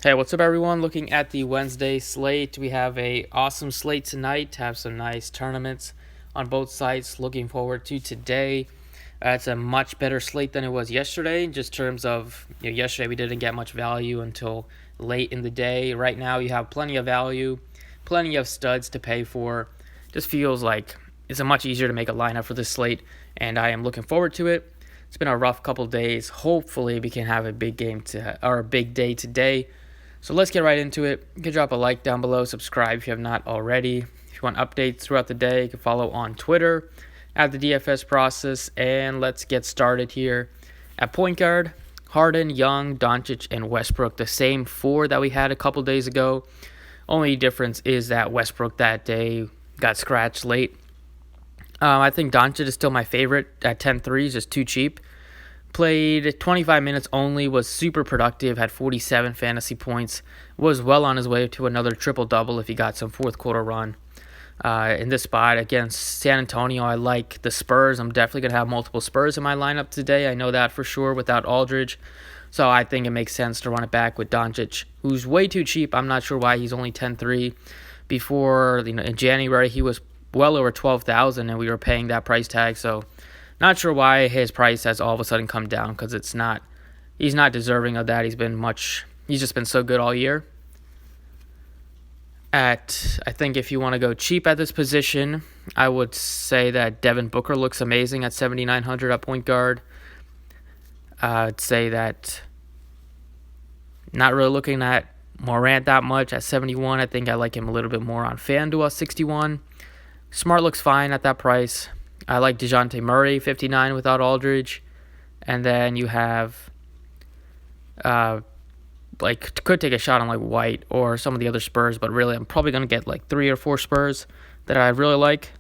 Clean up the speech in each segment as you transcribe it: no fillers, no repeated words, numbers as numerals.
Hey, what's up, everyone? Looking at the Wednesday slate, we have a awesome slate tonight. Have some nice tournaments on both sides. Looking forward to today. It's a much better slate than it was yesterday. Just in terms of yesterday, we didn't get much value until late in the day. Right now, you have plenty of value, plenty of studs to pay for. Just feels like it's a much easier to make a lineup for this slate, and I am looking forward to it. It's been a rough couple days. Hopefully, we can have a big game or a big day today. So let's get right into it. You can drop a like down below, subscribe if you have not already. If you want updates throughout the day, you can follow on Twitter at the DFS process. And let's get started here. At point guard, Harden, Young, Doncic, and Westbrook, the same four that we had a couple days ago. Only difference is that Westbrook that day got scratched late. I think Doncic is still my favorite at 10-3, just too cheap. Played 25 minutes only, was super productive, had 47 fantasy points, was well on his way to another triple-double if he got some fourth quarter run. In this spot against San Antonio, I like the Spurs. I'm definitely going to have multiple Spurs in my lineup today. I know that for sure without Aldridge. So I think it makes sense to run it back with Doncic, who's way too cheap. I'm not sure why he's only 10-3. Before, in January, he was well over 12,000 and we were paying that price tag. So not sure why his price has all of a sudden come down, because he's not deserving of that. He's just been so good all year. I think if you want to go cheap at this position, I would say that Devin Booker looks amazing at 7,900 at point guard. I'd say that not really looking at Morant that much at 71. I think I like him a little bit more on Fanduel at 61. Smart looks fine at that price. I like DeJounte Murray, 59 without Aldridge. And then you have, could take a shot on White or some of the other Spurs, but really I'm probably going to get 3 or 4 Spurs that I really like.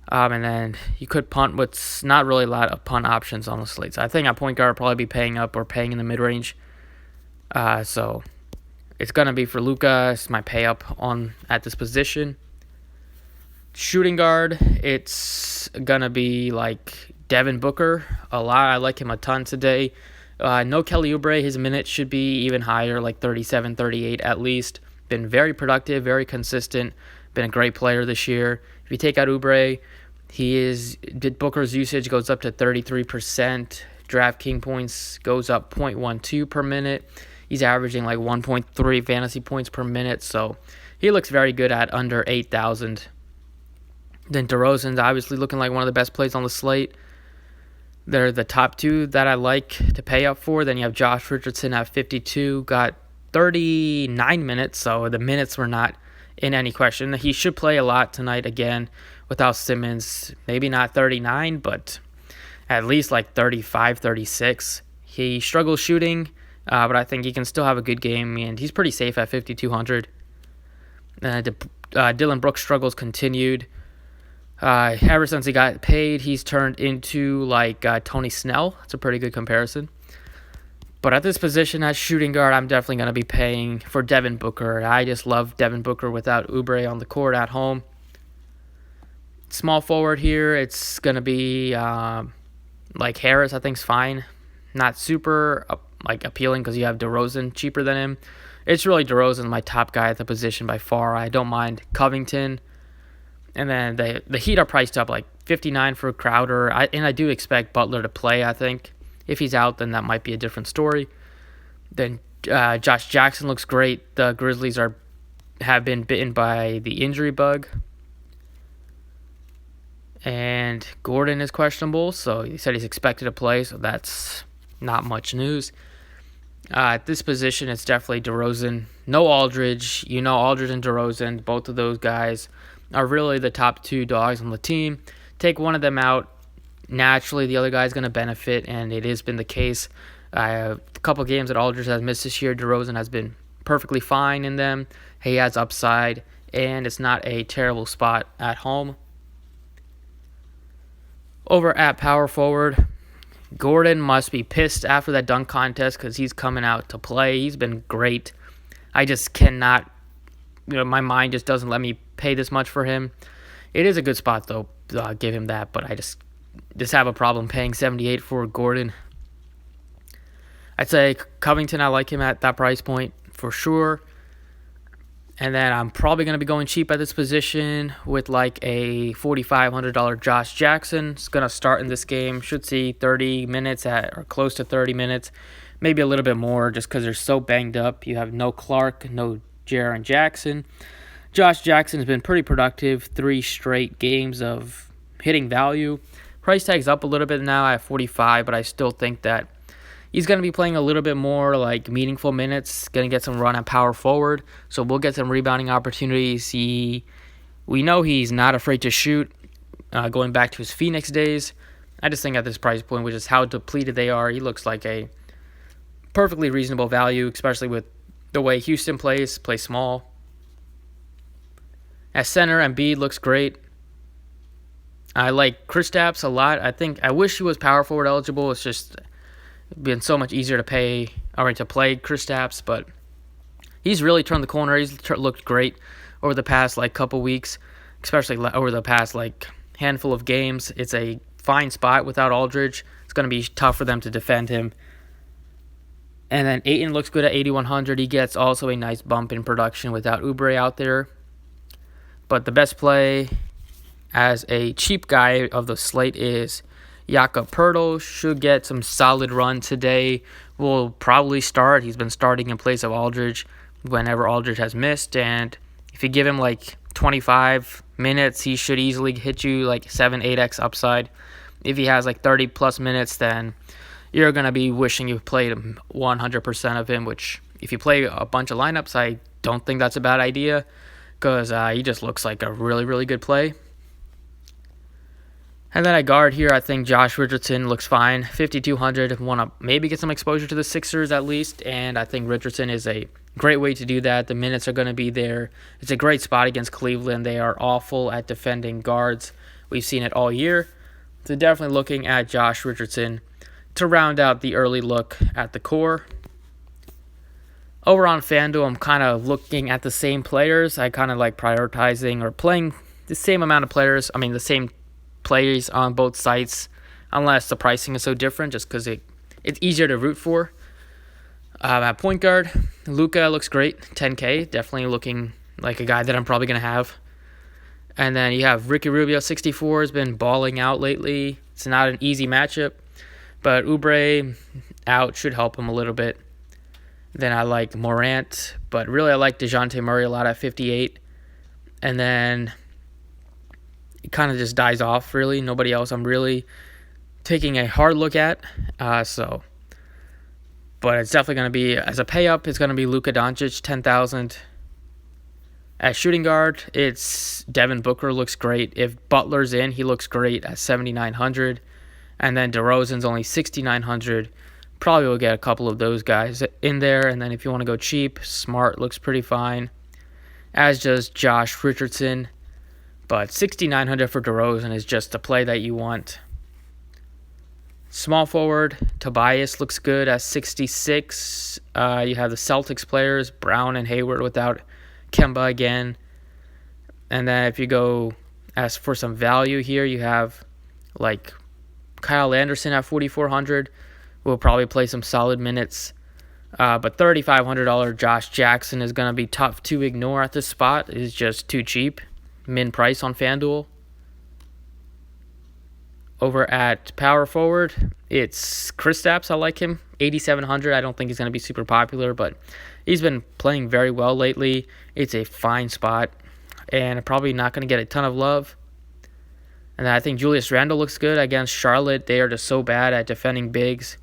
And then you could punt with not really a lot of punt options on the slate. So I think at point guard I'll probably be paying up or paying in the mid-range. So it's going to be for Luka. It's my pay up at this position. Shooting guard, it's going to be Devin Booker a lot. I like him a ton today. No Kelly Oubre. His minutes should be even higher, 37, 38 at least. Been very productive, very consistent. Been a great player this year. If you take out Oubre, Booker's usage goes up to 33%. Draftkings points goes up 0.12 per minute. He's averaging 1.3 fantasy points per minute. So he looks very good at under 8,000. Then DeRozan's obviously looking like one of the best plays on the slate. They're the top two that I like to pay up for. Then you have Josh Richardson at 52, got 39 minutes, so the minutes were not in any question. He should play a lot tonight again without Simmons. Maybe not 39, but at least 35, 36. He struggles shooting, but I think he can still have a good game, and he's pretty safe at 5,200. Dylan Brooks' struggles continued. Ever since he got paid, he's turned into Tony Snell. It's a pretty good comparison. But at this position as shooting guard, I'm definitely going to be paying for Devin Booker. I just love Devin Booker without Oubre on the court at home. Small forward here, it's going to be Harris. I think is fine. Not super appealing because you have DeRozan cheaper than him. It's really DeRozan, my top guy at the position by far. I don't mind Covington. And then the Heat are priced up 59 for Crowder. I do expect Butler to play, I think. If he's out, then that might be a different story. Then Josh Jackson looks great. The Grizzlies have been bitten by the injury bug. And Gordon is questionable, so he said he's expected to play, so that's not much news. At this position, it's definitely DeRozan. No Aldridge. Aldridge and DeRozan, both of those guys are really the top two dogs on the team. Take one of them out, naturally the other guy's going to benefit, and it has been the case. A couple games that Aldridge has missed this year, DeRozan has been perfectly fine in them. He has upside, and it's not a terrible spot at home. Over at power forward, Gordon must be pissed after that dunk contest because he's coming out to play. He's been great. I just cannot, my mind just doesn't let me pay this much for him. It is a good spot, though. I'll give him that, but I just have a problem paying 78 for Gordon. I'd say Covington, I like him at that price point. for sure. And then I'm probably going to be going cheap at this position with like a $4,500 Josh Jackson. It's going to start in this game. Should see 30 minutes or close to 30 minutes. Maybe a little bit more just because they're so banged up. You have no Clark, no Jaren Jackson. Josh Jackson has been pretty productive. 3 straight games of hitting value. Price tag's up a little bit now at 45, but I still think that he's going to be playing a little bit more like meaningful minutes, going to get some run at power forward, so we'll get some rebounding opportunities. We know he's not afraid to shoot, going back to his Phoenix days. I just think at this price point, which is how depleted they are, he looks like a perfectly reasonable value, especially with the way Houston plays small. At center, Embiid looks great. I like Kristaps a lot. I wish he was power forward eligible. It's just been so much easier to play Kristaps, but he's really turned the corner. He's looked great over the past couple weeks, especially over the past handful of games. It's a fine spot without Aldridge. It's going to be tough for them to defend him. And then Ayton looks good at 8,100. He gets also a nice bump in production without Oubre out there. But the best play as a cheap guy of the slate is Jakob Poeltl. Should get some solid run today. Will probably start. He's been starting in place of Aldridge whenever Aldridge has missed. And if you give him 25 minutes, he should easily hit you 7-8x upside. If he has 30 plus minutes, then you're going to be wishing you played 100% of him, which if you play a bunch of lineups, I don't think that's a bad idea because he just looks like a really, really good play. And then at guard here, I think Josh Richardson looks fine. 5,200, want to maybe get some exposure to the Sixers at least, and I think Richardson is a great way to do that. The minutes are going to be there. It's a great spot against Cleveland. They are awful at defending guards. We've seen it all year. So definitely looking at Josh Richardson to round out the early look at the core. Over on Fanduel, I'm kind of looking at the same players. I kind of like prioritizing or playing the same amount of players. The same players on both sites, unless the pricing is so different, just because it's easier to root for. At point guard, Luka looks great, 10K, definitely looking like a guy that I'm probably going to have. And then you have Ricky Rubio, 64, has been balling out lately. It's not an easy matchup, but Oubre out should help him a little bit. Then I like Morant, but really I like DeJounte Murray a lot at 58. And then it kind of just dies off, really. Nobody else I'm really taking a hard look at. But it's definitely going to be, as a pay-up, it's going to be Luka Doncic, 10,000. At shooting guard, it's Devin Booker looks great. If Butler's in, he looks great at 7,900. And then DeRozan's only 6,900. Probably will get a couple of those guys in there. And then if you want to go cheap, Smart looks pretty fine, as does Josh Richardson. But 6,900 for DeRozan is just the play that you want. Small forward, Tobias looks good at 66. You have the Celtics players, Brown and Hayward without Kemba again. And then if you go ask for some value here, you have Kyle Anderson at 4,400. Will probably play some solid minutes. But $3,500 Josh Jackson is going to be tough to ignore at this spot. It's just too cheap. Min price on Fanduel. Over at power forward, it's Kristaps. I like him. 8,700. I don't think he's going to be super popular, but he's been playing very well lately. It's a fine spot, and probably not going to get a ton of love. And then I think Julius Randle looks good against Charlotte. They are just so bad at defending bigs.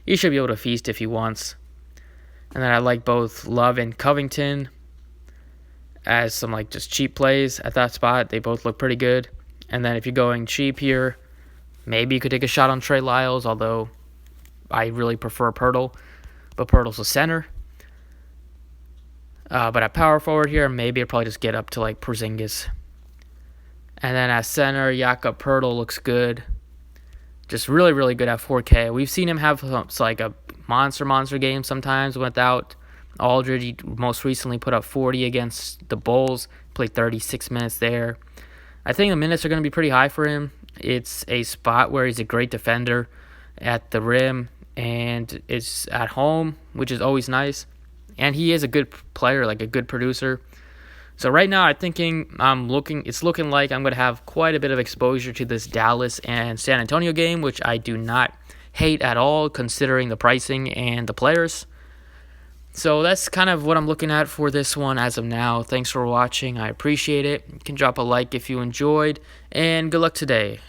He should be able to feast if he wants. And then I like both Love and Covington as some just cheap plays at that spot. They both look pretty good. And then if you're going cheap here, maybe you could take a shot on Trey Lyles, although I really prefer Poeltl. But Poeltl's a center. But at power forward here, maybe I'd probably just get up to Porzingis. And then at center, Jakob Poeltl looks good. Just really, really good at 4K. We've seen him have a monster game sometimes without Aldridge. He most recently put up 40 against the Bulls. Played 36 minutes there. I think the minutes are going to be pretty high for him. It's a spot where he's a great defender at the rim, and it's at home, which is always nice. and he is a good player, like a good producer. So right now, it's looking like I'm going to have quite a bit of exposure to this Dallas and San Antonio game, which I do not hate at all considering the pricing and the players. So that's kind of what I'm looking at for this one as of now. Thanks for watching. I appreciate it. You can drop a like if you enjoyed, and good luck today.